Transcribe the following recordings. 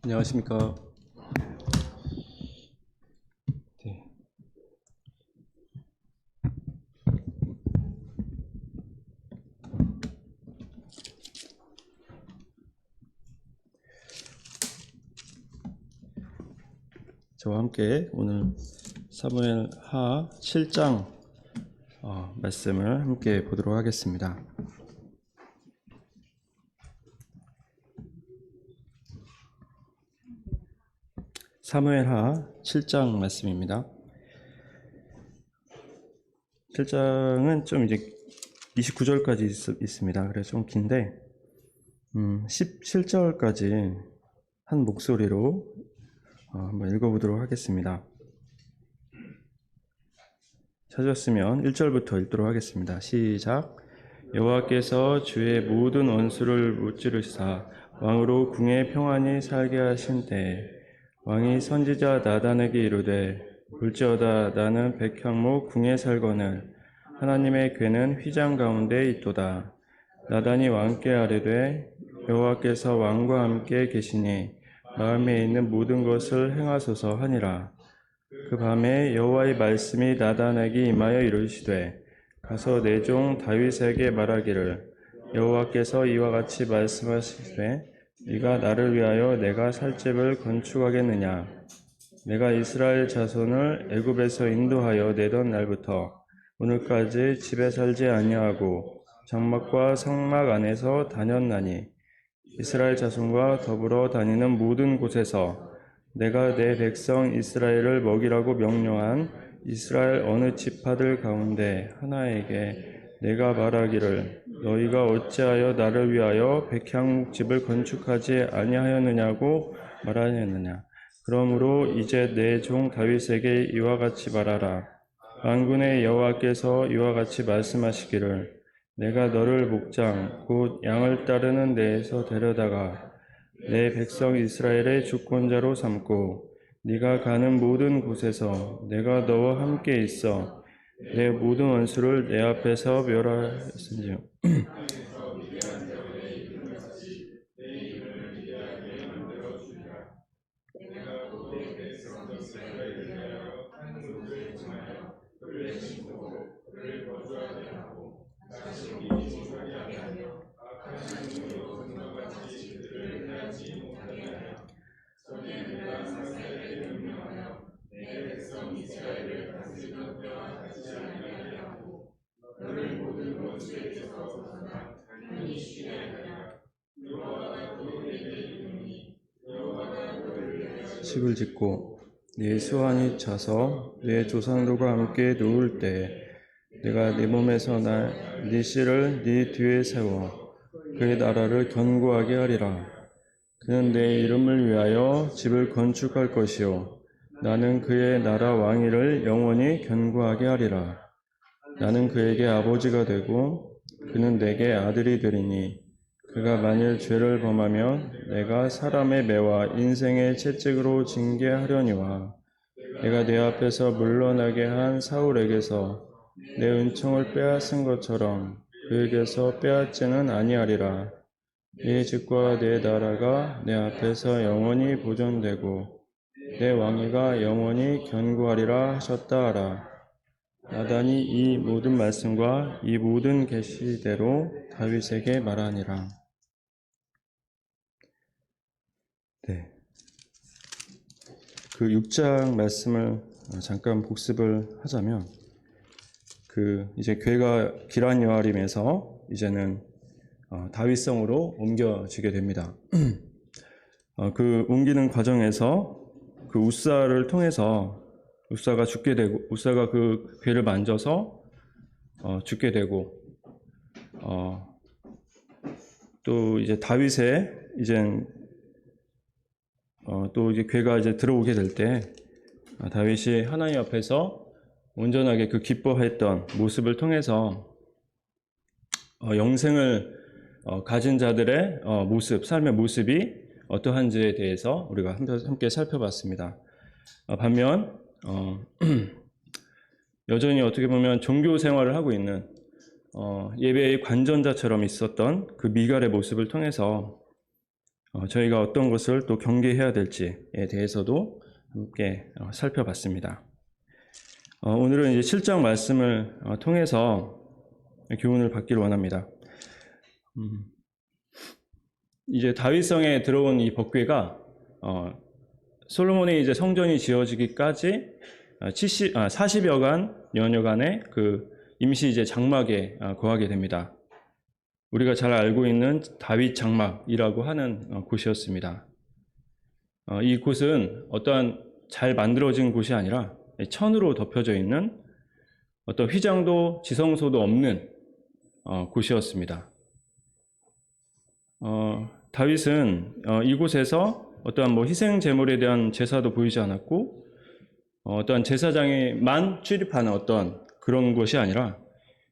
안녕하십니까. 네. 저와 함께 오늘 사무엘하 7장 말씀을 함께 보도록 하겠습니다. 사무엘하 7장 말씀입니다. 7장은 좀 이제 29절까지 있습니다. 그래서 좀 긴데 17절까지 한 목소리로 한번 읽어보도록 하겠습니다. 찾았으면 1절부터 읽도록 하겠습니다. 시작. 여호와께서 주의 모든 원수를 무찌르시사 왕으로 궁에 평안히 살게 하신 때에 왕이 선지자 나단에게 이르되 볼지어다 나는 백향목 궁에 살거늘 하나님의 궤는 휘장 가운데 있도다. 나단이 왕께 아뢰되 여호와께서 왕과 함께 계시니 마음에 있는 모든 것을 행하소서 하니라. 그 밤에 여호와의 말씀이 나단에게 임하여 이르시되 가서 내 종 다윗에게 말하기를 여호와께서 이와 같이 말씀하시되 네가 나를 위하여 내가 살 집을 건축하겠느냐. 내가 이스라엘 자손을 애굽에서 인도하여 내던 날부터 오늘까지 집에 살지 아니하고 장막과 성막 안에서 다녔나니 이스라엘 자손과 더불어 다니는 모든 곳에서 내가 내 백성 이스라엘을 먹이라고 명령한 이스라엘 어느 지파들 가운데 하나에게 내가 말하기를 너희가 어찌하여 나를 위하여 백향목 집을 건축하지 아니하였느냐고 말하였느냐. 그러므로 이제 내 종 다윗에게 이와 같이 말하라. 만군의 여호와께서 이와 같이 말씀하시기를 내가 너를 목장 곧 양을 따르는 데에서 데려다가 내 백성 이스라엘의 주권자로 삼고 네가 가는 모든 곳에서 내가 너와 함께 있어 내 모든 원수를 내 앞에서 멸하였은즉 집을 짓고 네 수완이 차서 네 조상들과 함께 누울 때 내가 네 몸에서 날 네 씨를 네 뒤에 세워 그의 나라를 견고하게 하리라. 그는 내 이름을 위하여 집을 건축할 것이요 나는 그의 나라 왕위를 영원히 견고하게 하리라. 나는 그에게 아버지가 되고 그는 내게 아들이 되리니 그가 만일 죄를 범하면 내가 사람의 매와 인생의 채찍으로 징계하려니와 내가 내 앞에서 물러나게 한 사울에게서 내 은총을 빼앗은 것처럼 그에게서 빼앗지는 아니하리라. 네 집과 내 나라가 내 앞에서 영원히 보존되고 내 왕위가 영원히 견고하리라 하셨다 하라. 나단이 이 모든 말씀과 이 모든 계시대로 다윗에게 말하니라. 네. 그 6장 말씀을 잠깐 복습을 하자면 이제 궤가 기럇 여아림에서 이제는 다윗성으로 옮겨지게 됩니다. 그 옮기는 과정에서 그 우사를 통해서 우사가 죽게 되고 우사가 그 궤를 만져서 죽게 되고 또 이제 다윗의 이제 또 이제 궤가 이제 들어오게 될 때 다윗이 하나님 앞에서 온전하게 그 기뻐했던 모습을 통해서 영생을 가진 자들의 모습, 삶의 모습이 어떠한지에 대해서 우리가 함께 살펴봤습니다. 반면 여전히 어떻게 보면 종교 생활을 하고 있는 예배의 관전자처럼 있었던 그 미갈의 모습을 통해서 저희가 어떤 것을 또 경계해야 될지에 대해서도 함께 살펴봤습니다. 오늘은 이제 7장 말씀을 통해서 교훈을 받기를 원합니다. 이제 다윗성에 들어온 이 법궤가 솔로몬의 이제 성전이 지어지기까지 40여간 년여간의 그 임시 이제 장막에 거하게 됩니다. 우리가 잘 알고 있는 다윗 장막이라고 하는 곳이었습니다. 이 곳은 어떠한 잘 만들어진 곳이 아니라 천으로 덮여져 있는 어떤 휘장도 지성소도 없는 곳이었습니다. 다윗은 이곳에서 어떠한 희생 제물에 대한 제사도 보이지 않았고 어떠한 제사장에만 출입하는 어떤 그런 것이 아니라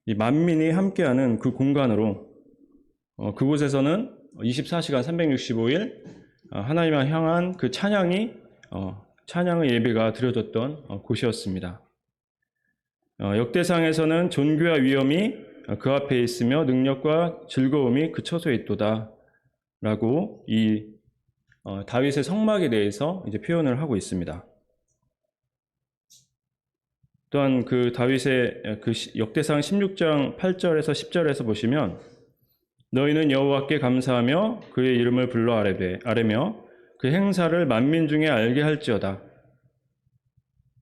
이 만민이 함께하는 그 공간으로 그곳에서는 24시간 365일 하나님을 향한 그 찬양의 예배가 드려졌던 곳이었습니다. 역대상에서는 존귀와 위엄이 그 앞에 있으며 능력과 즐거움이 그 처소에 있도다 라고 이 다윗의 성막에 대해서 이제 표현을 하고 있습니다. 또한 그 다윗의 그 역대상 16장 8절에서 10절에서 보시면 너희는 여호와께 감사하며 그의 이름을 불러 아뢰며 그 행사를 만민 중에 알게 할지어다.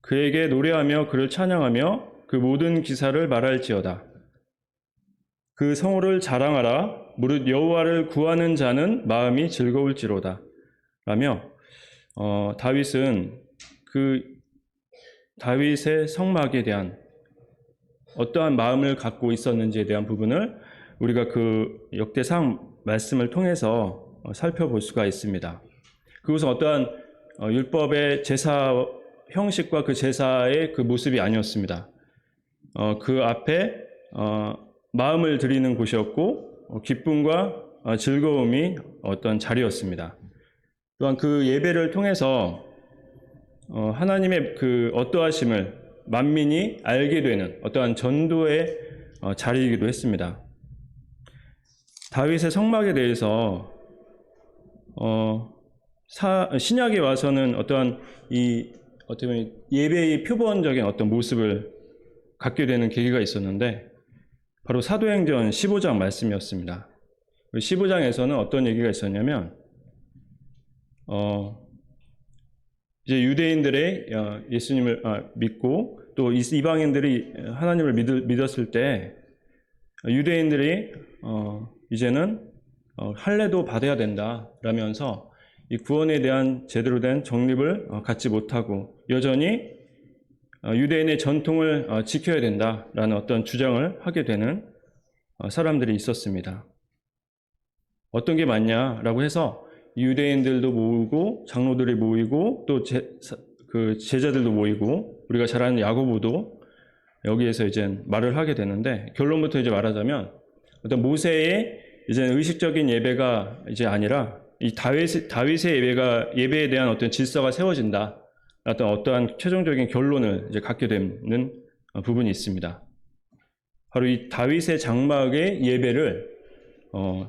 그에게 노래하며 그를 찬양하며 그 모든 기사를 말할지어다. 그 성호를 자랑하라. 무릇 여호와를 구하는 자는 마음이 즐거울지로다. 라며 다윗은 그 다윗의 성막에 대한 어떠한 마음을 갖고 있었는지에 대한 부분을 우리가 그 역대상 말씀을 통해서 살펴볼 수가 있습니다. 그것은 어떠한 율법의 제사 형식과 그 제사의 그 모습이 아니었습니다. 그 앞에 마음을 드리는 곳이었고 기쁨과 즐거움이 어떤 자리였습니다. 또한 그 예배를 통해서 하나님의 그 어떠하심을 만민이 알게 되는 어떠한 전도의 자리이기도 했습니다. 다윗의 성막에 대해서 신약에 와서는 어떠한 어떻게 보면 예배의 표본적인 어떤 모습을 갖게 되는 계기가 있었는데 바로 사도행전 15장 말씀이었습니다. 15장에서는 어떤 얘기가 있었냐면 이제 유대인들의 예수님을 믿고 또 이방인들이 하나님을 믿었을 때 유대인들이 이제는 할례도 받아야 된다라면서 이 구원에 대한 제대로 된 정립을 갖지 못하고 여전히 유대인의 전통을 지켜야 된다라는 어떤 주장을 하게 되는 사람들이 있었습니다. 어떤 게 맞냐라고 해서 유대인들도 모이고 장로들이 모이고 또 그 제자들도 모이고 우리가 잘 아는 야고보도 여기에서 이제 말을 하게 되는데 결론부터 이제 말하자면 어떤 모세의 이제 의식적인 예배가 이제 아니라 이 다윗의 예배에 대한 어떤 질서가 세워진다. 어떠한 최종적인 결론을 이제 갖게 되는 부분이 있습니다. 바로 이 다윗의 장막의 예배를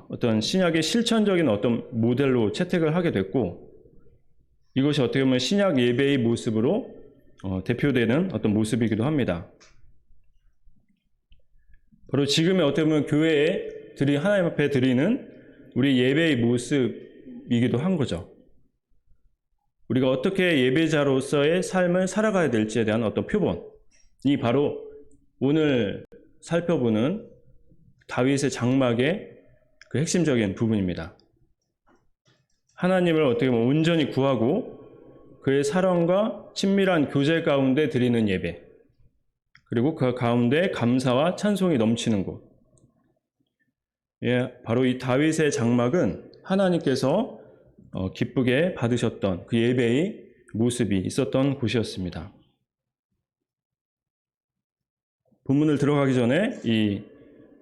어떤 신약의 실천적인 어떤 모델로 채택을 하게 됐고 이것이 어떻게 보면 신약 예배의 모습으로 대표되는 어떤 모습이기도 합니다. 바로 지금의 어떻게 보면 교회에 하나님 앞에 드리는 우리 예배의 모습이기도 한 거죠. 우리가 어떻게 예배자로서의 삶을 살아가야 될지에 대한 어떤 표본이 바로 오늘 살펴보는 다윗의 장막의 그 핵심적인 부분입니다. 하나님을 어떻게 보면 온전히 구하고 그의 사랑과 친밀한 교제 가운데 드리는 예배, 그리고 그 가운데 감사와 찬송이 넘치는 곳. 바로 이 다윗의 장막은 하나님께서 기쁘게 받으셨던 그 예배의 모습이 있었던 곳이었습니다. 본문을 들어가기 전에 이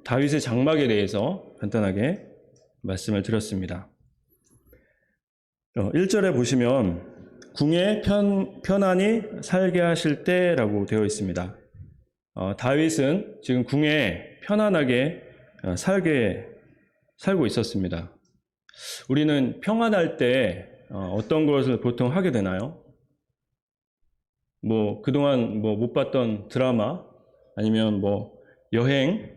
다윗의 장막에 대해서 간단하게 말씀을 드렸습니다. 1절에 보시면 궁에 편안히 살게 하실 때라고 되어 있습니다. 다윗은 지금 궁에 편안하게 살고 있었습니다. 우리는 평안할 때 어떤 것을 보통 하게 되나요? 뭐 그동안 뭐 못 봤던 드라마 아니면 뭐 여행,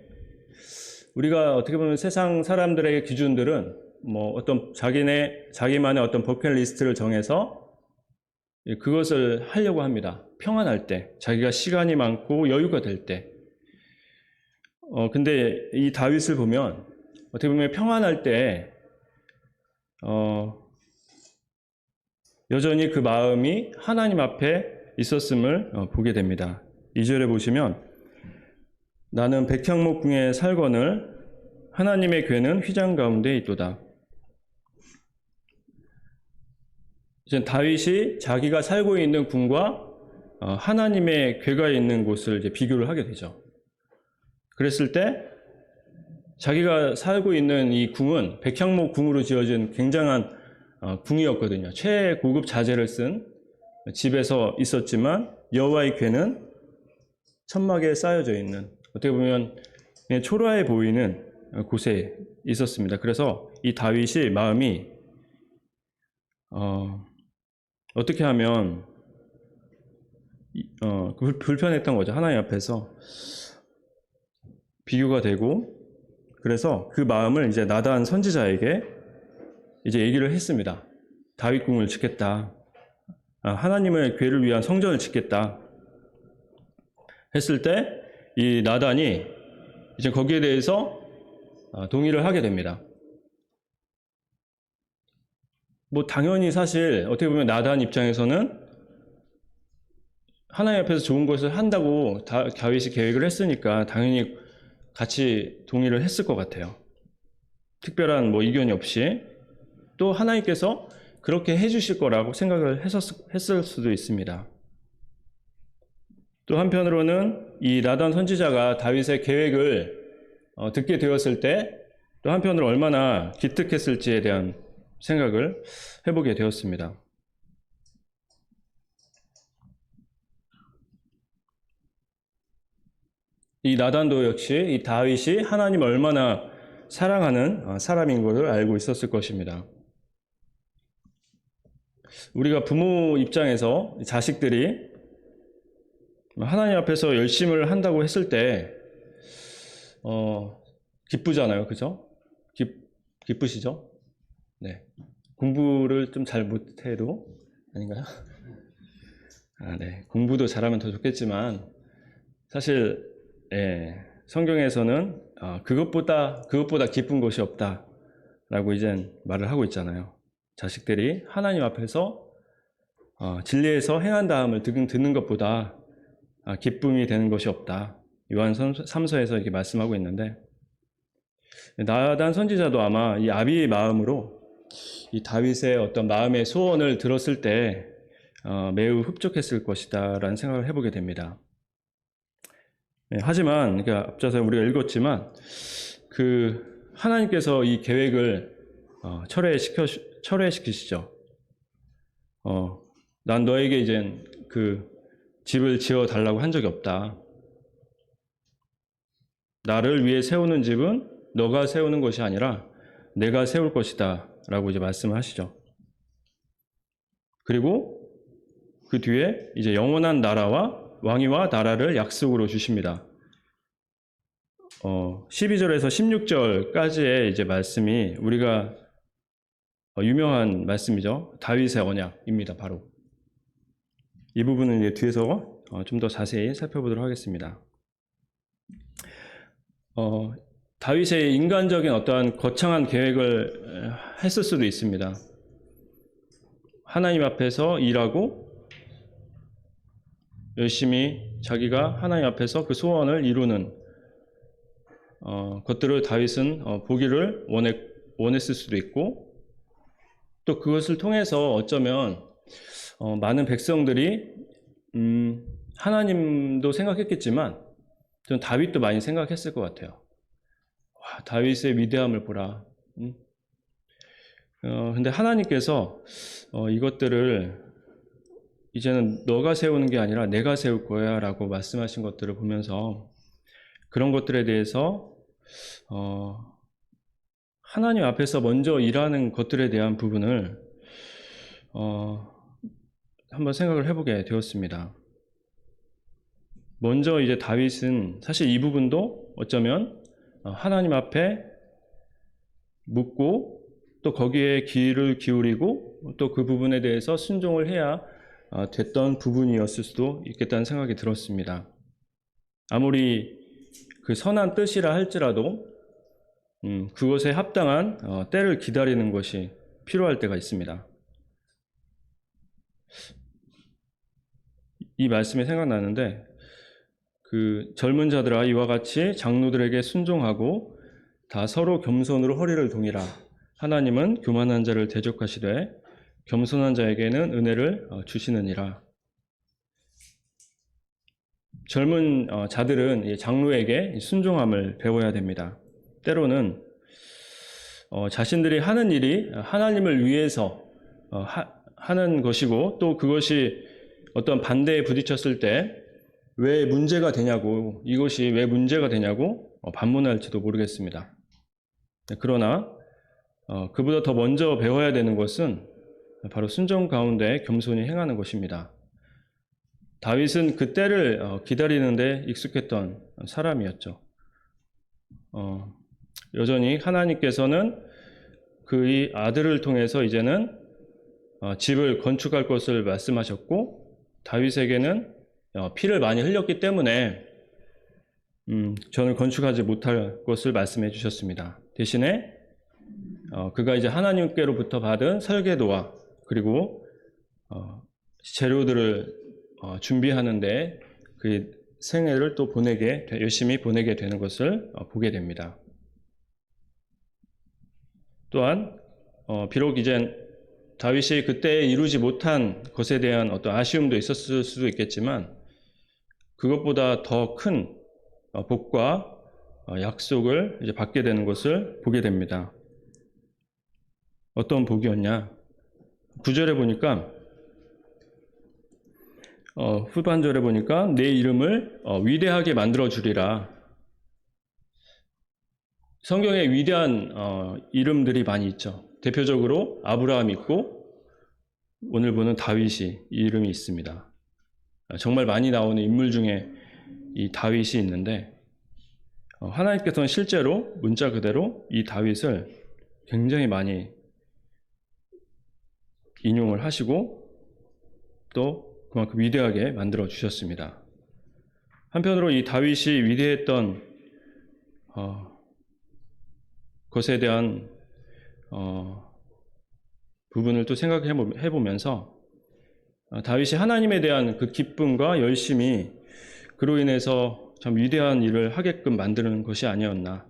우리가 어떻게 보면 세상 사람들의 기준들은 뭐 어떤 자기만의 어떤 버킷리스트를 정해서 그것을 하려고 합니다. 평안할 때, 자기가 시간이 많고 여유가 될 때. 근데 이 다윗을 보면 어떻게 보면 평안할 때 여전히 그 마음이 하나님 앞에 있었음을 보게 됩니다. 2절에 보시면 나는 백향목 궁에 살거늘 하나님의 궤는 휘장 가운데 있도다. 이제 다윗이 자기가 살고 있는 궁과 하나님의 궤가 있는 곳을 이제 비교를 하게 되죠. 그랬을 때 자기가 살고 있는 이 궁은 백향목 궁으로 지어진 굉장한 궁이었거든요. 최고급 자재를 쓴 집에서 있었지만 여호와의 궤는 천막에 쌓여져 있는, 어떻게 보면 초라해 보이는 곳에 있었습니다. 그래서 이 다윗이 마음이 어떻게 하면 불편했던 거죠. 하나님 앞에서 비교가 되고, 그래서 그 마음을 이제 나단 선지자에게 이제 얘기를 했습니다. 다윗 궁을 짓겠다. 하나님의 궤를 위한 성전을 짓겠다. 했을 때 이 나단이 이제 거기에 대해서 동의를 하게 됩니다. 뭐 당연히 사실 어떻게 보면 나단 입장에서는 하나님 앞에서 좋은 것을 한다고 다윗이 계획을 했으니까 당연히 같이 동의를 했을 것 같아요. 특별한 뭐 이견이 없이. 또 하나님께서 그렇게 해주실 거라고 생각을 했을 수도 있습니다. 또 한편으로는 이 나단 선지자가 다윗의 계획을 듣게 되었을 때 또 한편으로 얼마나 기특했을지에 대한 생각을 해보게 되었습니다. 이 나단도 역시 이 다윗이 하나님을 얼마나 사랑하는 사람인 것을 알고 있었을 것입니다. 우리가 부모 입장에서 자식들이 하나님 앞에서 열심을 한다고 했을 때 기쁘잖아요. 그죠? 기쁘시죠? 네. 공부를 좀 잘 못해도 아닌가요? 네. 공부도 잘하면 더 좋겠지만 사실 성경에서는 그것보다 기쁜 것이 없다라고 이젠 말을 하고 있잖아요. 자식들이 하나님 앞에서 진리에서 행한 다음을 듣는 것보다 기쁨이 되는 것이 없다. 요한 3서에서 이렇게 말씀하고 있는데, 나단 선지자도 아마 이 아비의 마음으로 이 다윗의 어떤 마음의 소원을 들었을 때 매우 흡족했을 것이다 라는 생각을 해보게 됩니다. 하지만 그러니까 앞서서 우리가 읽었지만 그 하나님께서 이 계획을 철회시키시죠. 난 너에게 이제 그 집을 지어 달라고 한 적이 없다. 나를 위해 세우는 집은 너가 세우는 것이 아니라 내가 세울 것이다 라고 이제 말씀을 하시죠. 그리고 그 뒤에 이제 영원한 나라와 왕위와 나라를 약속으로 주십니다. 12절에서 16절까지의 이제 말씀이 우리가 유명한 말씀이죠. 다윗의 언약입니다. 바로 이 부분은 이제 뒤에서 좀 더 자세히 살펴보도록 하겠습니다. 다윗의 인간적인 어떠한 거창한 계획을 했을 수도 있습니다. 하나님 앞에서 일하고 열심히 자기가 하나님 앞에서 그 소원을 이루는 것들을 다윗은 보기를 원했을 수도 있고, 또 그것을 통해서 어쩌면 많은 백성들이 하나님도 생각했겠지만 전 다윗도 많이 생각했을 것 같아요. 와, 다윗의 위대함을 보라. 근데 하나님께서 이것들을 이제는 너가 세우는 게 아니라 내가 세울 거야 라고 말씀하신 것들을 보면서 그런 것들에 대해서 하나님 앞에서 먼저 일하는 것들에 대한 부분을 한번 생각을 해보게 되었습니다. 먼저 이제 다윗은 사실 이 부분도 어쩌면 하나님 앞에 묻고 또 거기에 귀를 기울이고 또 그 부분에 대해서 순종을 해야 됐던 부분이었을 수도 있겠다는 생각이 들었습니다. 아무리 그 선한 뜻이라 할지라도 그것에 합당한 때를 기다리는 것이 필요할 때가 있습니다. 이 말씀이 생각나는데 그 젊은 자들아 이와 같이 장로들에게 순종하고 다 서로 겸손으로 허리를 동이라. 하나님은 교만한 자를 대적하시되 겸손한 자에게는 은혜를 주시느니라. 젊은 자들은 장로에게 순종함을 배워야 됩니다. 때로는 자신들이 하는 일이 하나님을 위해서 하는 것이고 또 그것이 어떤 반대에 부딪혔을 때 왜 문제가 되냐고, 이것이 왜 문제가 되냐고 반문할지도 모르겠습니다. 그러나 그보다 더 먼저 배워야 되는 것은 바로 순종 가운데 겸손히 행하는 것입니다. 다윗은 그 때를 기다리는 데 익숙했던 사람이었죠. 여전히 하나님께서는 그의 아들을 통해서 이제는 집을 건축할 것을 말씀하셨고 다윗에게는 피를 많이 흘렸기 때문에 전을 건축하지 못할 것을 말씀해 주셨습니다. 대신에 그가 이제 하나님께로부터 받은 설계도와 그리고 재료들을 준비하는데 그 생애를 또 열심히 보내게 되는 것을 보게 됩니다. 또한 비록 이제 다윗이 그때 이루지 못한 것에 대한 어떤 아쉬움도 있었을 수도 있겠지만 그것보다 더 큰 복과 약속을 이제 받게 되는 것을 보게 됩니다. 어떤 복이었냐? 9절에 보니까 후반절에 보니까 내 이름을 위대하게 만들어 주리라. 성경에 위대한 이름들이 많이 있죠. 대표적으로 아브라함이 있고 오늘 보는 다윗이 이 이름이 있습니다. 정말 많이 나오는 인물 중에 이 다윗이 있는데 하나님께서는 실제로 문자 그대로 이 다윗을 굉장히 많이 인용을 하시고 또 그만큼 위대하게 만들어 주셨습니다. 한편으로 이 다윗이 위대했던 것에 대한 부분을 또 생각해 보면서 다윗이 하나님에 대한 그 기쁨과 열심이 그로 인해서 참 위대한 일을 하게끔 만드는 것이 아니었나.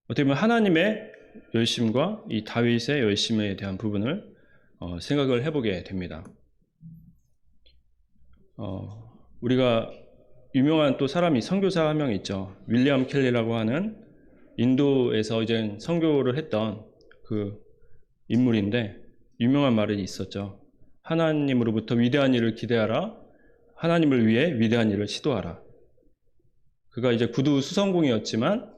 어떻게 보면 하나님의 열심과 이 다윗의 열심에 대한 부분을 생각을 해보게 됩니다. 우리가 유명한 또 사람이 선교사 한 명 있죠. 윌리엄 켈리라고 하는 인도에서 이제 선교를 했던 그 인물인데 유명한 말이 있었죠. 하나님으로부터 위대한 일을 기대하라. 하나님을 위해 위대한 일을 시도하라. 그가 이제 구두 수성공이었지만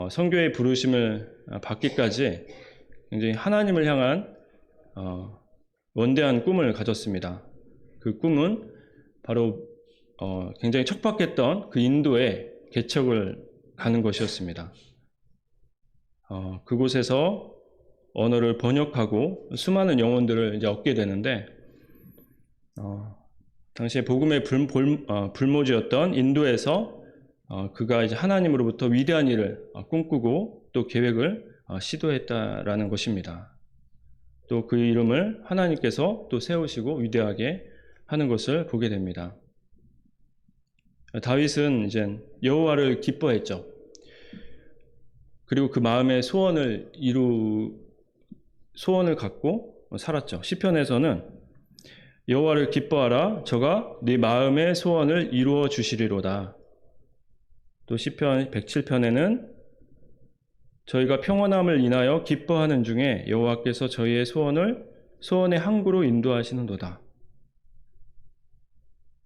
선교의 부르심을 받기까지 굉장히 하나님을 향한 원대한 꿈을 가졌습니다. 그 꿈은 바로 굉장히 척박했던 그 인도에 개척을 가는 것이었습니다. 그곳에서 언어를 번역하고 수많은 영혼들을 이제 얻게 되는데 당시에 복음의 불모지였던 인도에서 그가 이제 하나님으로부터 위대한 일을 꿈꾸고 또 계획을 시도했다라는 것입니다. 또 그 이름을 하나님께서 또 세우시고 위대하게 하는 것을 보게 됩니다. 다윗은 이제 여호와를 기뻐했죠. 그리고 그 마음의 소원을 갖고 살았죠. 시편에서는 여호와를 기뻐하라 저가 네 마음의 소원을 이루어 주시리로다. 또 시편 107편에는 저희가 평안함을 인하여 기뻐하는 중에 여호와께서 저희의 소원의 항구로 인도하시는도다.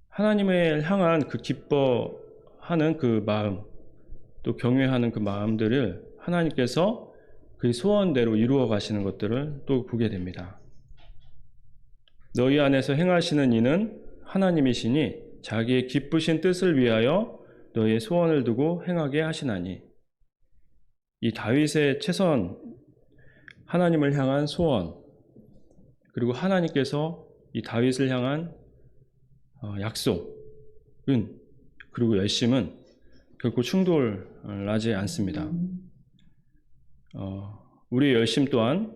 하나님을 향한 그 기뻐하는 그 마음, 또 경외하는 그 마음들을 하나님께서 그 소원대로 이루어 가시는 것들을 또 보게 됩니다. 너희 안에서 행하시는 이는 하나님이시니 자기의 기쁘신 뜻을 위하여 너희의 소원을 두고 행하게 하시나니. 이 다윗의 최선, 하나님을 향한 소원, 그리고 하나님께서 이 다윗을 향한 약속은, 그리고 열심은 결코 충돌하지 않습니다. 우리의 열심 또한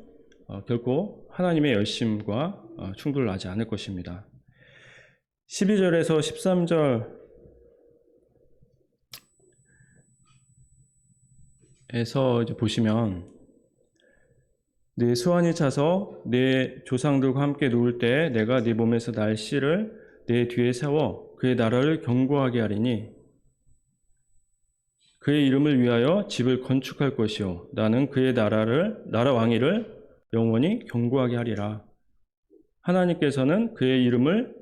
결코 하나님의 열심과 충돌하지 않을 것입니다. 12절에서 13절에서 이제 보시면, 네 수완이 차서 네 조상들과 함께 누울 때 내가 네 몸에서 날 씨를 네 뒤에 세워 그의 나라를 견고하게 하리니 그의 이름을 위하여 집을 건축할 것이요 나는 그의 나라 왕위를 영원히 견고하게 하리라. 하나님께서는 그의 이름을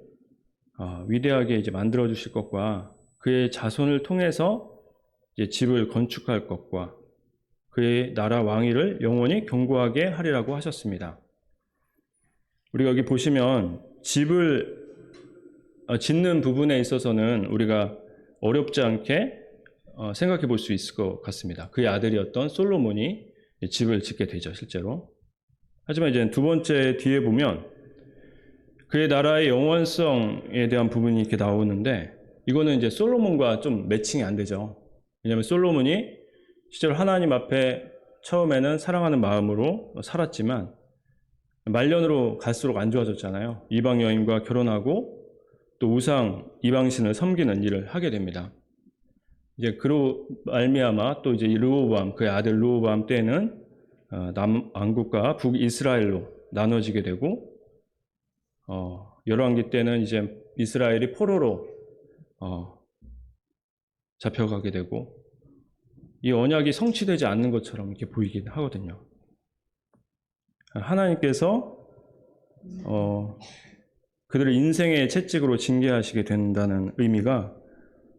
위대하게 이제 만들어 주실 것과 그의 자손을 통해서 이제 집을 건축할 것과 그의 나라 왕위를 영원히 견고하게 하리라고 하셨습니다. 우리가 여기 보시면 집을 짓는 부분에 있어서는 우리가 어렵지 않게 생각해 볼 수 있을 것 같습니다. 그의 아들이었던 솔로몬이 집을 짓게 되죠, 실제로. 하지만 이제 두 번째 뒤에 보면 그의 나라의 영원성에 대한 부분이 이렇게 나오는데, 이거는 이제 솔로몬과 좀 매칭이 안 되죠. 왜냐하면 솔로몬이 실제로 하나님 앞에 처음에는 사랑하는 마음으로 살았지만 말년으로 갈수록 안 좋아졌잖아요. 이방 여인과 결혼하고 또 우상 이방신을 섬기는 일을 하게 됩니다. 이제 그로 말미암아 또 이제 르호보암, 그의 아들 르호보암 때는 남왕국과 북이스라엘로 나눠지게 되고, 열왕기 때는 이제 이스라엘이 포로로 잡혀가게 되고, 이 언약이 성취되지 않는 것처럼 이렇게 보이긴 하거든요. 하나님께서 그들을 인생의 채찍으로 징계하시게 된다는 의미가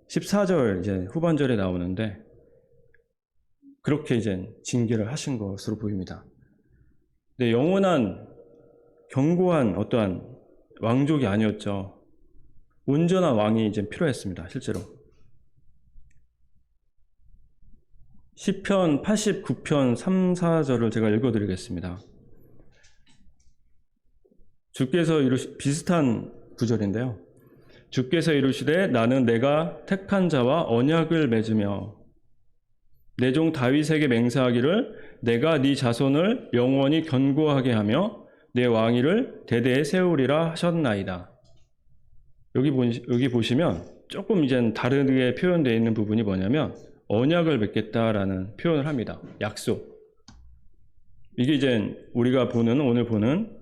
14절 이제 후반절에 나오는데, 그렇게 이제 징계를 하신 것으로 보입니다. 근데 영원한 견고한 어떠한 왕족이 아니었죠. 온전한 왕이 이제 필요했습니다, 실제로. 시편 89편 3, 4절을 제가 읽어드리겠습니다. 주께서 비슷한 구절인데요. 주께서 이르시되 나는 내가 택한 자와 언약을 맺으며 내 종 다윗에게 맹세하기를 내가 네 자손을 영원히 견고하게 하며 내 왕위를 대대에 세우리라 하셨나이다. 여기 보시면 조금 이제 다르게 표현되어 있는 부분이 뭐냐면 언약을 맺겠다라는 표현을 합니다. 약속. 이게 이제 우리가 오늘 보는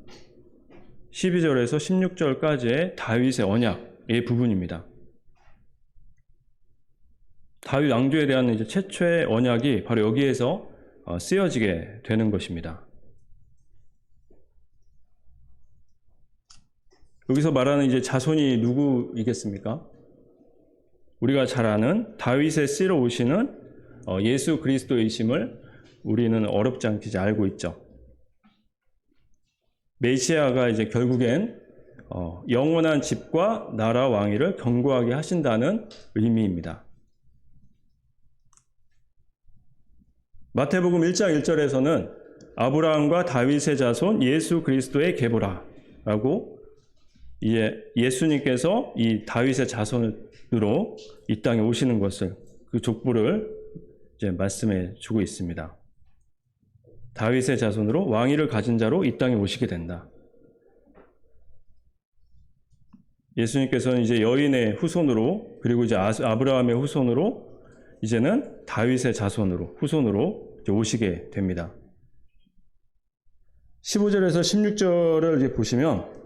12절에서 16절까지의 다윗의 언약의 부분입니다. 다윗 왕조에 대한 이제 최초의 언약이 바로 여기에서 쓰여지게 되는 것입니다. 여기서 말하는 이제 자손이 누구이겠습니까? 우리가 잘 아는 다윗의 씨로 오시는 예수 그리스도이심을 우리는 어렵지 않게 이제 알고 있죠. 메시아가 이제 결국엔 영원한 집과 나라 왕위를 견고하게 하신다는 의미입니다. 마태복음 1장 1절에서는 아브라함과 다윗의 자손 예수 그리스도의 계보라라고 예수님께서 이 다윗의 자손으로 이 땅에 오시는 것을, 그 족보를 이제 말씀해 주고 있습니다. 다윗의 자손으로 왕위를 가진 자로 이 땅에 오시게 된다. 예수님께서는 이제 여인의 후손으로, 그리고 이제 아브라함의 후손으로, 이제는 다윗의 자손으로, 후손으로 이제 오시게 됩니다. 15절에서 16절을 이제 보시면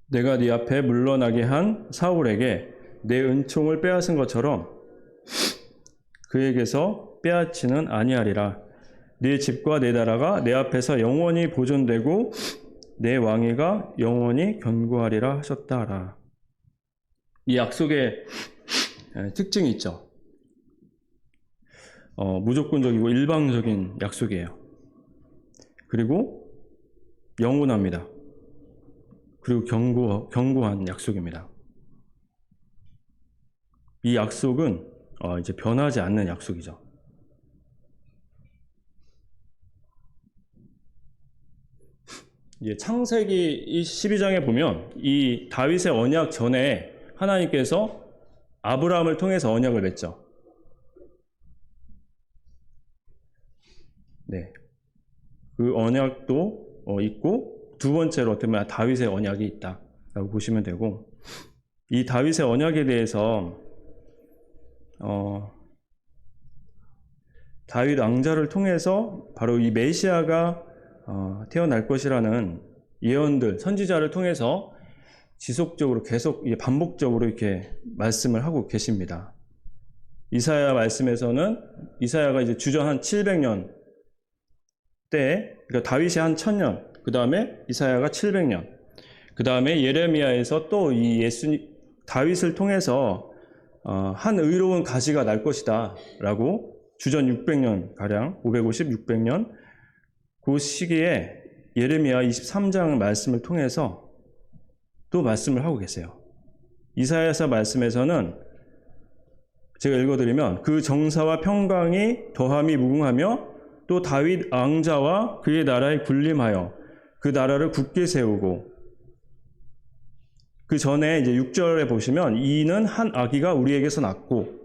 내가 네 앞에 물러나게 한 사울에게 내 은총을 빼앗은 것처럼 그에게서 빼앗지는 아니하리라. 네 집과 내 나라가 내 앞에서 영원히 보존되고 내 왕위가 영원히 견고하리라 하셨다라. 이 약속의 특징이 있죠. 무조건적이고 일방적인 약속이에요. 그리고 영원합니다. 그리고 견고한 약속입니다. 이 약속은 이제 변하지 않는 약속이죠. 창세기 12장에 보면 이 다윗의 언약 전에 하나님께서 아브라함을 통해서 언약을 맺죠. 네. 그 언약도 있고 두 번째로 어떻게 보면 다윗의 언약이 있다라고 보시면 되고, 이 다윗의 언약에 대해서 다윗 왕자를 통해서 바로 이 메시아가 태어날 것이라는 예언들, 선지자를 통해서 지속적으로 계속 반복적으로 이렇게 말씀을 하고 계십니다. 이사야 말씀에서는 이사야가 이제 주전 한 700년 때, 그러니까 다윗이 한 1000년, 그 다음에 이사야가 700년, 그 다음에 예레미야에서 또 이 다윗을 통해서 한 의로운 가지가 날 것이다 라고 주전 600년 가량, 550, 600년 그 시기에 예레미야 23장 말씀을 통해서 또 말씀을 하고 계세요. 이사야서 말씀에서는 제가 읽어드리면 그 정사와 평강이 더함이 무궁하며 또 다윗 왕자와 그의 나라에 군림하여 그 나라를 굳게 세우고, 그 전에 이제 6절에 보시면 이는 한 아기가 우리에게서 낳고,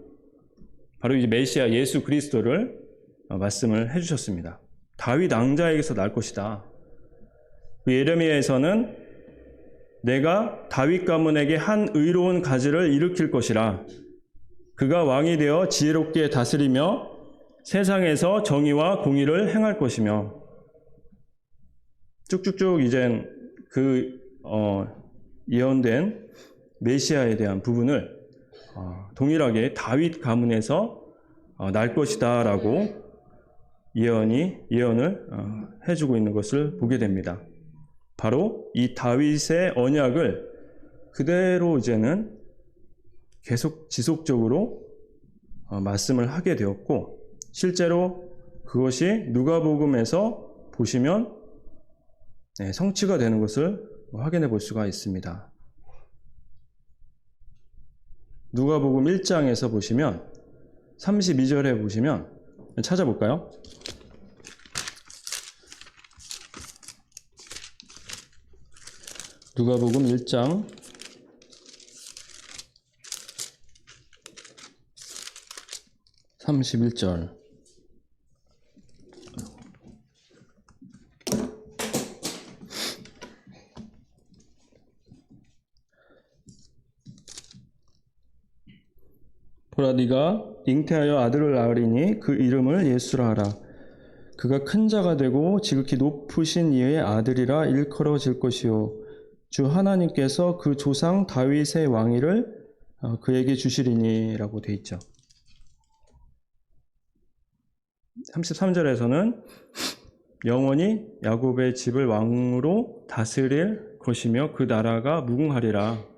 바로 이제 메시아 예수 그리스도를 말씀을 해주셨습니다. 다윗 왕자에게서 날 것이다. 그 예레미야에서는 내가 다윗 가문에게 한 의로운 가지를 일으킬 것이라. 그가 왕이 되어 지혜롭게 다스리며 세상에서 정의와 공의를 행할 것이며, 쭉쭉쭉 이젠 그 예언된 메시아에 대한 부분을 동일하게 다윗 가문에서 날 것이다 라고 예언을 해주고 있는 것을 보게 됩니다. 바로 이 다윗의 언약을 그대로 이제는 계속 지속적으로 말씀을 하게 되었고, 실제로 그것이 누가복음에서 보시면 성취가 되는 것을 확인해 볼 수가 있습니다. 누가복음 1장에서 보시면 32절에 보시면 찾아볼까요? 누가복음 1장 31절. 보라, 네가 잉태하여 아들을 낳으리니 그 이름을 예수라 하라. 그가 큰 자가 되고 지극히 높으신 이의 아들이라 일컬어질 것이요 주 하나님께서 그 조상 다윗의 왕위를 그에게 주시리니 라고 돼 있죠. 33절에서는 영원히 야곱의 집을 왕으로 다스릴 것이며 그 나라가 무궁하리라.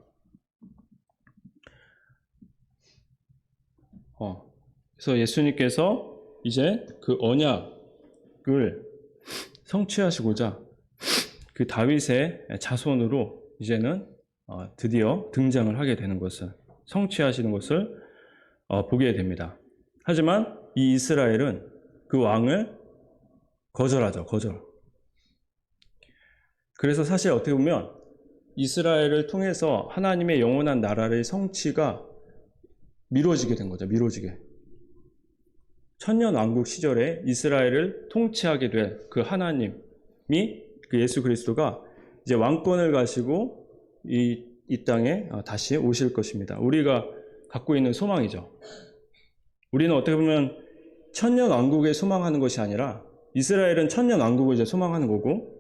그래서 예수님께서 이제 그 언약을 성취하시고자 그 다윗의 자손으로 이제는 드디어 등장을 하게 되는 것을, 성취하시는 것을 보게 됩니다. 하지만 이 이스라엘은 그 왕을 거절하죠. 그래서 사실 어떻게 보면 이스라엘을 통해서 하나님의 영원한 나라의 성취가 미뤄지게 된 거죠. 천년왕국 시절에 이스라엘을 통치하게 될 그 하나님이, 그 예수 그리스도가 이제 왕권을 가시고 이 땅에 다시 오실 것입니다. 우리가 갖고 있는 소망이죠. 우리는 어떻게 보면 천년왕국에 소망하는 것이 아니라 이스라엘은 천년왕국을 이제 소망하는 거고,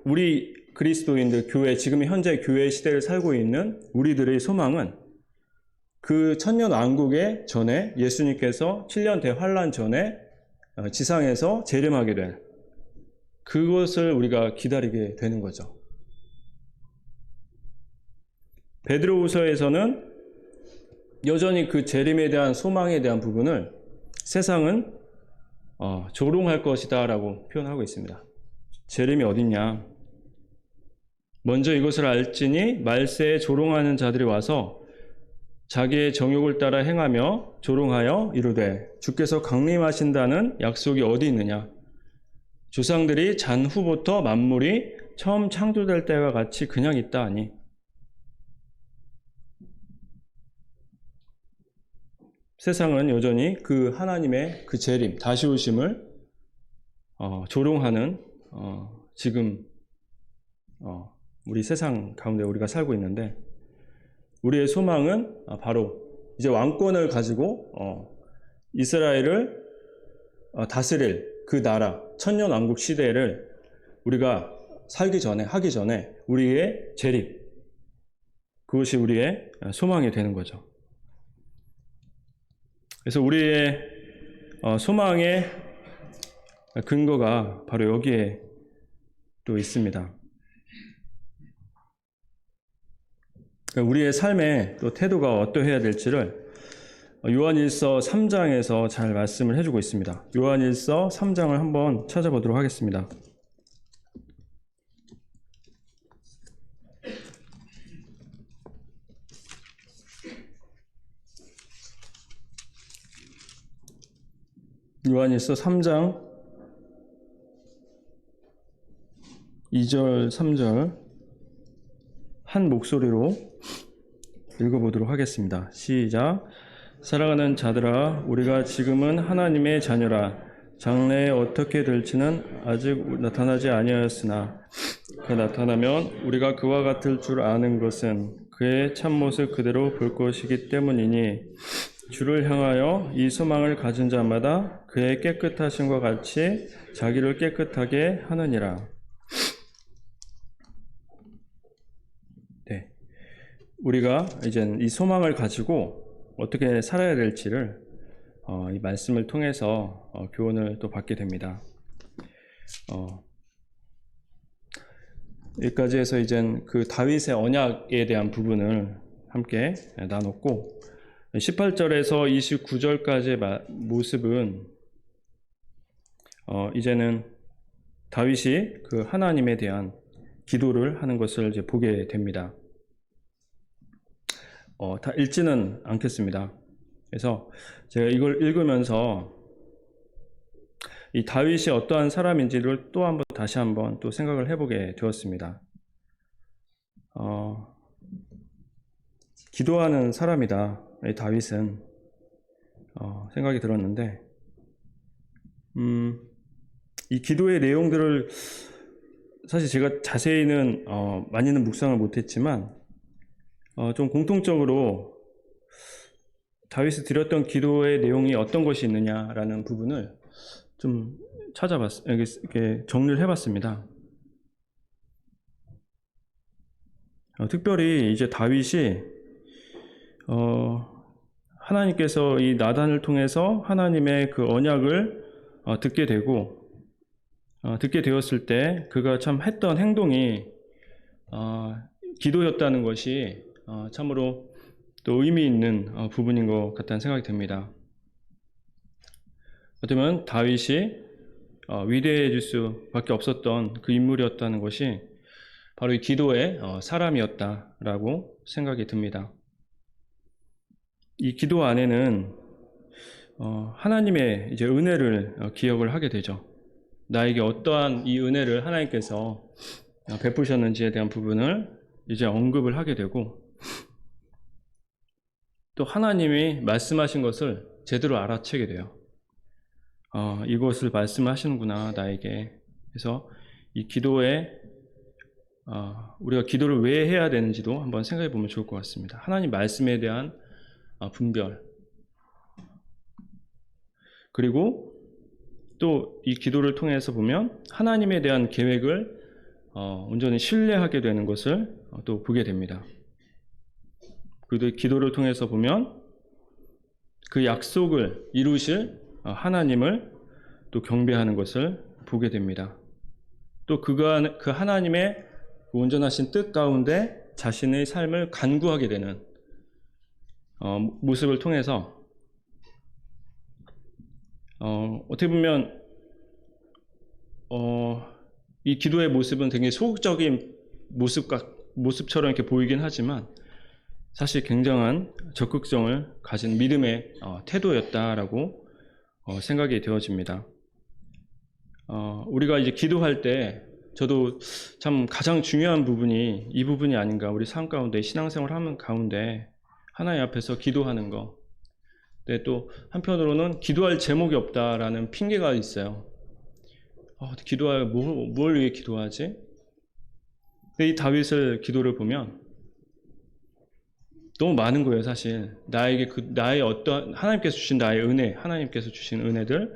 우리 그리스도인들, 교회, 지금 현재 교회 시대를 살고 있는 우리들의 소망은 그 천년왕국의 전에 예수님께서 7년 대환란 전에 지상에서 재림하게 된 그것을 우리가 기다리게 되는 거죠. 베드로후서에서는 여전히 그 재림에 대한 소망에 대한 부분을 세상은 조롱할 것이다 라고 표현하고 있습니다. 재림이 어딨냐? 먼저 이것을 알지니 말세에 조롱하는 자들이 와서 자기의 정욕을 따라 행하며 조롱하여 이르되 주께서 강림하신다는 약속이 어디 있느냐? 조상들이 잔 후부터 만물이 처음 창조될 때와 같이 그냥 있다 하니. 세상은 여전히 그 하나님의 그 재림, 다시 오심을 조롱하는 지금 우리 세상 가운데 우리가 살고 있는데, 우리의 소망은 바로 이제 왕권을 가지고 이스라엘을 다스릴 그 나라, 천년왕국 시대를 우리가 하기 전에 우리의 재림, 그것이 우리의 소망이 되는 거죠. 그래서 우리의 소망의 근거가 바로 여기에 또 있습니다. 우리의 삶의 또 태도가 어떠해야 될지를 요한일서 3장에서 잘 말씀을 해주고 있습니다. 요한일서 3장을 한번 찾아보도록 하겠습니다. 요한일서 3장 2절 3절 한 목소리로 읽어보도록 하겠습니다. 시작. 사랑하는 자들아, 우리가 지금은 하나님의 자녀라. 장래에 어떻게 될지는 아직 나타나지 아니하였으나 그 나타나면 우리가 그와 같을 줄 아는 것은 그의 참모습 그대로 볼 것이기 때문이니 주를 향하여 이 소망을 가진 자마다 그의 깨끗하심과 같이 자기를 깨끗하게 하느니라. 네, 우리가 이제 이 소망을 가지고 어떻게 살아야 될지를 이 말씀을 통해서 교훈을 또 받게 됩니다. 여기까지 해서 이젠 그 다윗의 언약에 대한 부분을 함께 나눴고, 18절에서 29절까지의 모습은 이제는 다윗이 그 하나님에 대한 기도를 하는 것을 이제 보게 됩니다. 다 읽지는 않겠습니다. 그래서 제가 이걸 읽으면서 이 다윗이 어떠한 사람인지를 다시 한번 또 생각을 해보게 되었습니다. 기도하는 사람이다, 이 다윗은 생각이 들었는데, 이 기도의 내용들을 사실 제가 자세히는 많이는 묵상을 못했지만 좀 공통적으로 다윗이 드렸던 기도의 내용이 어떤 것이 있느냐라는 부분을 좀 이렇게 정리를 해봤습니다. 특별히 이제 다윗이 하나님께서 이 나단을 통해서 하나님의 그 언약을 듣게 되었을 때 그가 참 했던 행동이 기도였다는 것이 참으로 또 의미 있는 부분인 것 같다는 생각이 듭니다. 어쩌면 다윗이 위대해질 수밖에 없었던 그 인물이었다는 것이 바로 이 기도의 사람이었다라고 생각이 듭니다. 이 기도 안에는 하나님의 이제 은혜를 기억을 하게 되죠. 나에게 어떠한 이 은혜를 하나님께서 베푸셨는지에 대한 부분을 이제 언급을 하게 되고, 또 하나님이 말씀하신 것을 제대로 알아채게 돼요. 이것을 말씀하시는구나 나에게. 그래서 이 기도에 우리가 기도를 왜 해야 되는지도 한번 생각해 보면 좋을 것 같습니다. 하나님 말씀에 대한 분별, 그리고 또 이 기도를 통해서 보면 하나님에 대한 계획을 온전히 신뢰하게 되는 것을 또 보게 됩니다. 그리고 기도를 통해서 보면 그 약속을 이루실 하나님을 또 경배하는 것을 보게 됩니다. 또 그 하나님의 온전하신 뜻 가운데 자신의 삶을 간구하게 되는 모습을 통해서 어떻게 보면 이 기도의 모습은 굉장히 소극적인 모습처럼 이렇게 보이긴 하지만 사실 굉장한 적극성을 가진 믿음의 태도였다라고 생각이 되어집니다. 우리가 이제 기도할 때 저도 참 가장 중요한 부분이 이 부분이 아닌가, 우리 삶 가운데 신앙생활 하는 가운데 하나님 앞에서 기도하는 거. 근데 또 한편으로는 기도할 제목이 없다라는 핑계가 있어요. 기도할 뭘 위해 기도하지? 근데 이 다윗을 기도를 보면 너무 많은 거예요, 사실. 나에게 나의 어떤 하나님께서 주신 나의 은혜, 하나님께서 주신 은혜들,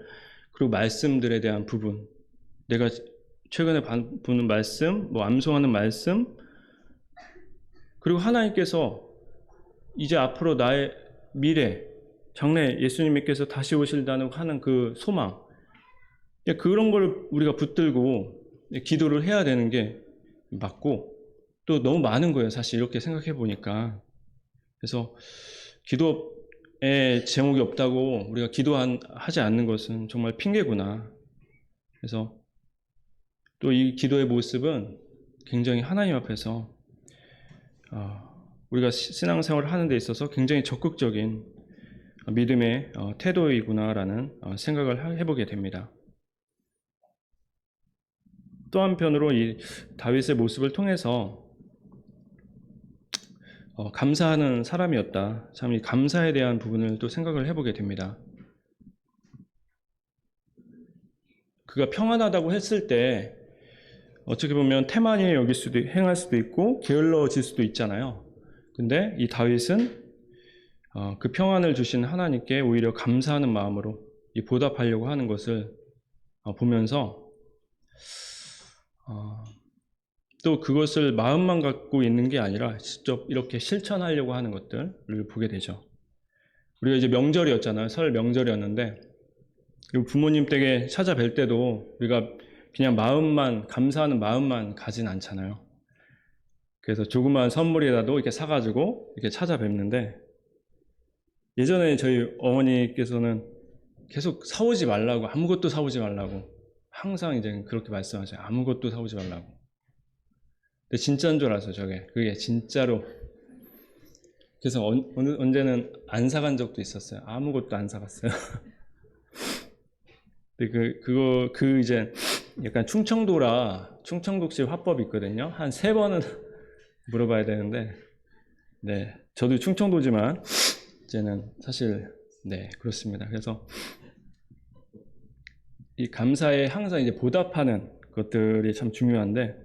그리고 말씀들에 대한 부분, 내가 최근에 보는 말씀, 암송하는 말씀, 그리고 하나님께서 이제 앞으로 나의 미래, 장래 예수님께서 다시 오실다는 하는 그 소망, 그런 걸 우리가 붙들고 기도를 해야 되는 게 맞고, 또 너무 많은 거예요, 사실 이렇게 생각해 보니까. 그래서 기도의 제목이 없다고 우리가 기도하지 않는 것은 정말 핑계구나. 그래서 또 이 기도의 모습은 굉장히 하나님 앞에서 우리가 신앙생활을 하는 데 있어서 굉장히 적극적인 믿음의 태도이구나라는 생각을 해보게 됩니다. 또 한편으로 이 다윗의 모습을 통해서 감사하는 사람이었다. 참 이 감사에 대한 부분을 또 생각을 해보게 됩니다. 그가 평안하다고 했을 때 어떻게 보면 태만히 행할 수도 있고 게을러질 수도 있잖아요. 근데 이 다윗은 그 평안을 주신 하나님께 오히려 감사하는 마음으로 보답하려고 하는 것을 보면서 또 그것을 마음만 갖고 있는 게 아니라 직접 이렇게 실천하려고 하는 것들을 보게 되죠. 우리가 이제 명절이었잖아요. 설 명절이었는데 부모님 댁에 찾아뵐 때도 우리가 그냥 감사하는 마음만 가진 않잖아요. 그래서 조그마한 선물이라도 이렇게 사가지고 이렇게 찾아뵙는데, 예전에 저희 어머니께서는 계속 사오지 말라고, 아무것도 사오지 말라고 항상 이제 그렇게 말씀하셔요. 아무것도 사오지 말라고. 근데 진짜인 줄 알았어요, 그게 진짜로. 그래서 언제는 안 사간 적도 있었어요. 아무것도 안 사갔어요. 근데 이제 약간 충청독식 화법이 있거든요. 한 3번은 물어봐야 되는데, 네. 저도 충청도지만, 이제는 사실, 네, 그렇습니다. 그래서 이 감사에 항상 이제 보답하는 것들이 참 중요한데,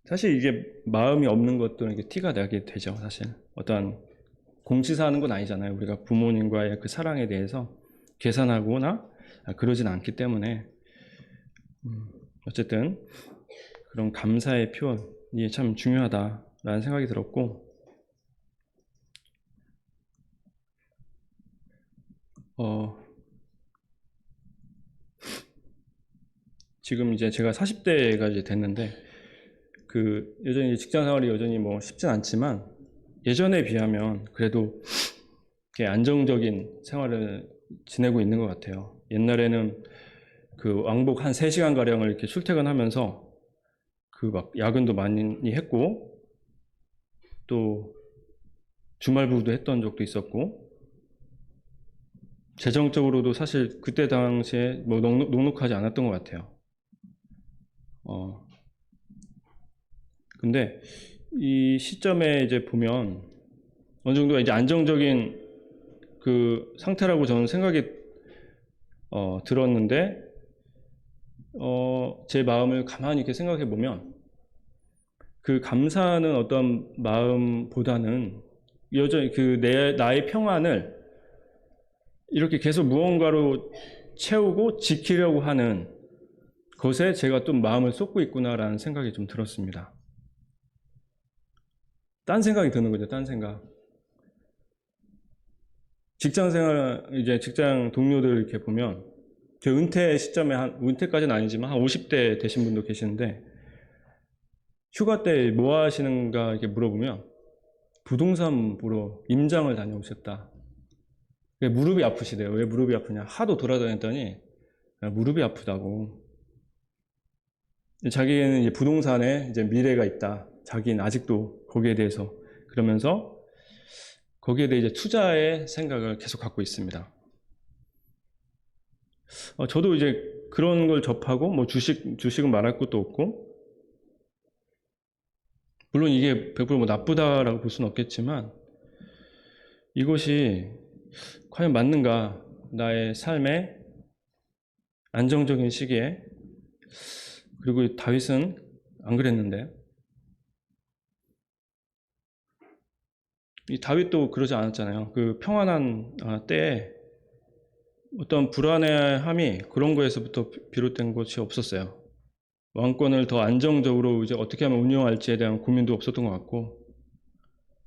사실 이게 마음이 없는 것들은 이게 티가 나게 되죠, 사실. 어떠한 공치사하는 건 아니잖아요. 우리가 부모님과의 그 사랑에 대해서 계산하거나 그러진 않기 때문에, 어쨌든 그런 감사의 표현이 참 중요하다라는 생각이 들었고, 지금 이제 제가 40대가 이제 됐는데, 여전히 직장 생활이 여전히 쉽진 않지만, 예전에 비하면 그래도 이렇게 안정적인 생활을 지내고 있는 것 같아요. 옛날에는 왕복 한 3시간 가량을 이렇게 출퇴근하면서 야근도 많이 했고, 또 주말부도 했던 적도 있었고, 재정적으로도 사실 그때 당시에 넉넉하지 않았던 것 같아요. 근데 이 시점에 이제 보면 어느 정도 이제 안정적인 그 상태라고 저는 생각이 들었는데, 제 마음을 가만히 이렇게 생각해 보면 그 감사하는 어떤 마음보다는 여전히 나의 평안을 이렇게 계속 무언가로 채우고 지키려고 하는 것에 제가 좀 마음을 쏟고 있구나라는 생각이 좀 들었습니다. 딴 생각이 드는 거죠, 딴 생각. 직장 동료들 이렇게 보면, 제 은퇴 시점에 은퇴까지는 아니지만 한 50대 되신 분도 계시는데, 휴가 때 뭐 하시는가 이렇게 물어보면, 부동산 보러 임장을 다녀오셨다. 무릎이 아프시대요. 왜 무릎이 아프냐? 하도 돌아다녔더니 무릎이 아프다고. 자기는 이제 부동산에 이제 미래가 있다. 자기는 아직도 거기에 대해서 그러면서 거기에 대해 이제 투자의 생각을 계속 갖고 있습니다. 저도 이제 그런 걸 접하고 뭐 주식은 말할 것도 없고, 물론 이게 100% 나쁘다라고 볼 수는 없겠지만 이것이 과연 맞는가? 나의 삶의 안정적인 시기에. 그리고 다윗은 안 그랬는데, 이 다윗도 그러지 않았잖아요. 그 평안한 때에 어떤 불안해함이 그런 거에서부터 비롯된 것이 없었어요. 왕권을 더 안정적으로 이제 어떻게 하면 운영할지에 대한 고민도 없었던 것 같고,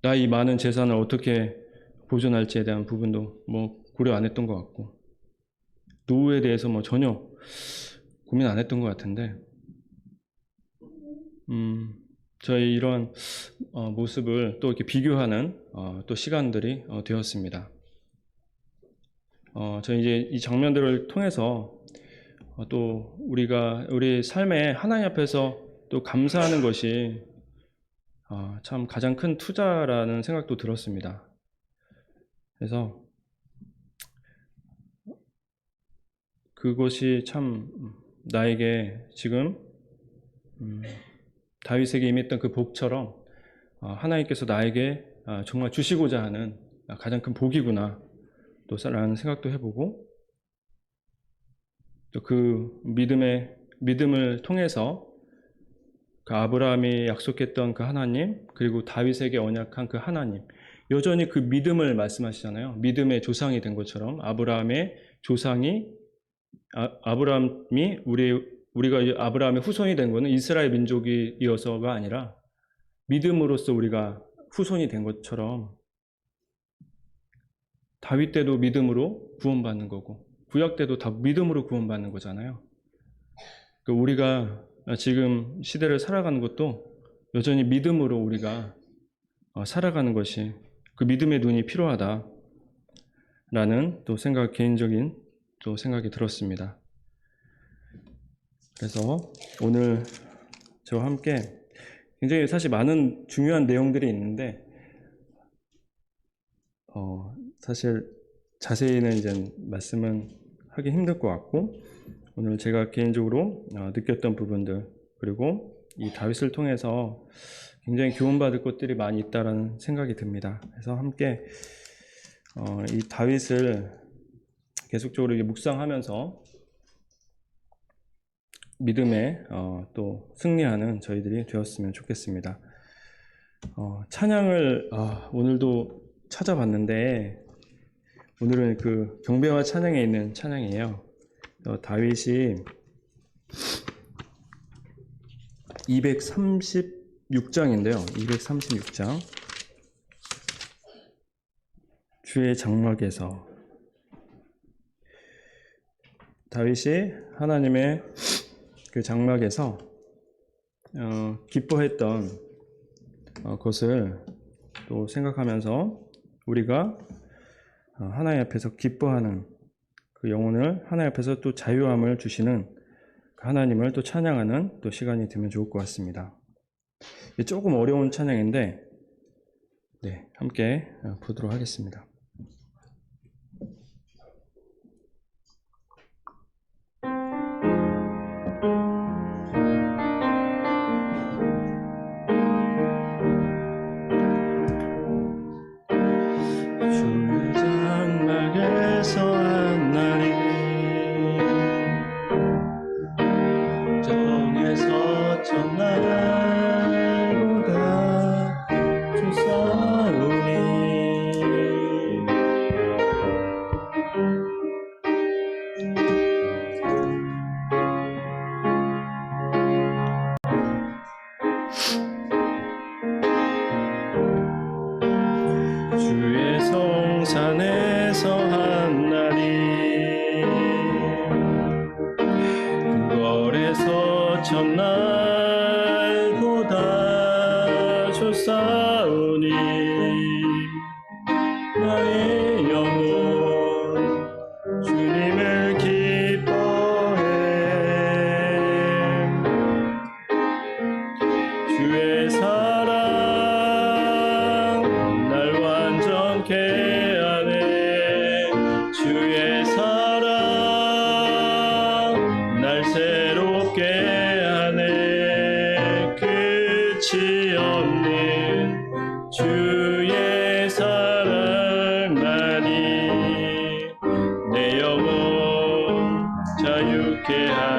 나의 많은 재산을 어떻게 보존할지에 대한 부분도 뭐 고려 안 했던 것 같고, 노후에 대해서 뭐 전혀 고민 안 했던 것 같은데, 저희 이런 모습을 또 이렇게 비교하는 또 시간들이 되었습니다. 저희 이제 이 장면들을 통해서 또 우리 삶에 하나님 앞에서 또 감사하는 것이 참 가장 큰 투자라는 생각도 들었습니다. 그래서 그것이 참 나에게 지금 다윗에게 임했던 그 복처럼 하나님께서 나에게 정말 주시고자 하는 가장 큰 복이구나 또 라는 생각도 해보고, 또 그 믿음을 통해서 그 아브라함이 약속했던 그 하나님, 그리고 다윗에게 언약한 그 하나님, 여전히 그 믿음을 말씀하시잖아요. 믿음의 조상이 된 것처럼 아브라함의 조상이 아브라함이 우리가 아브라함의 후손이 된 것은 이스라엘 민족이어서가 아니라 믿음으로써 우리가 후손이 된 것처럼 다윗 때도 믿음으로 구원받는 거고 구약 때도 다 믿음으로 구원받는 거잖아요. 우리가 지금 시대를 살아가는 것도 여전히 믿음으로 우리가 살아가는 것이 그 믿음의 눈이 필요하다라는 또 개인적인 또 생각이 들었습니다. 그래서 오늘 저와 함께 굉장히 사실 많은 중요한 내용들이 있는데 사실 자세히는 이제 말씀은 하기 힘들 것 같고, 오늘 제가 개인적으로 느꼈던 부분들, 그리고 이 다윗을 통해서 굉장히 교훈받을 것들이 많이 있다라는 생각이 듭니다. 그래서 함께 이 다윗을 계속적으로 묵상하면서 믿음에 또 승리하는 저희들이 되었으면 좋겠습니다. 찬양을 오늘도 찾아봤는데, 오늘은 그 경배와 찬양에 있는 찬양이에요. 다윗이 236장인데요. 236장. 주의 장막에서. 다윗이 하나님의 그 장막에서 기뻐했던 것을 또 생각하면서 우리가 하나님 앞에서 기뻐하는 그 영혼을 하나님 앞에서 또 자유함을 주시는 그 하나님을 또 찬양하는 또 시간이 되면 좋을 것 같습니다. 조금 어려운 찬양인데 함께 보도록 하겠습니다.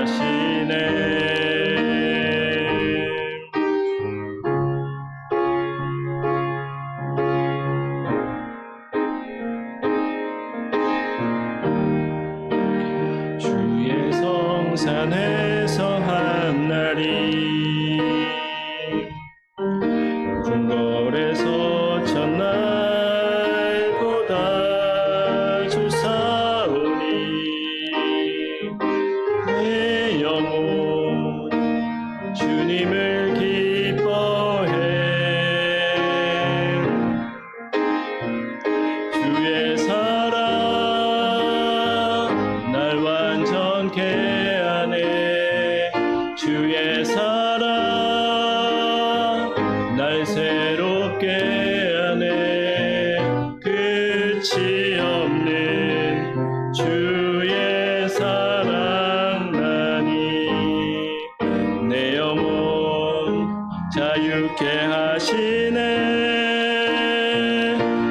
하시네. 주의 성산에서 한 날이 궁궐에서 첫날보다 좋사오니 내 영혼 주님을 기뻐해. 주의 사랑 날 완전케 하네. 주의 사랑 날 새롭게 하네. 끝이 없는 주의 사랑나니 내 영혼 자유케 하시네.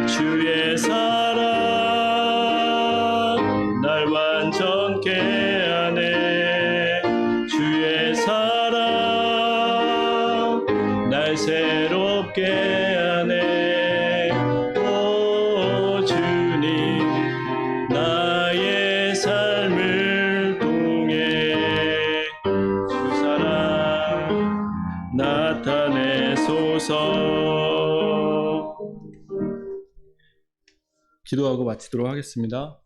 주의 사랑 날 완전케 하네. 주의 사랑 날 새롭게 하네. 오 주님 나의 삶을 통해 주 사랑 나타내소서. 기도하고 마치도록 하겠습니다.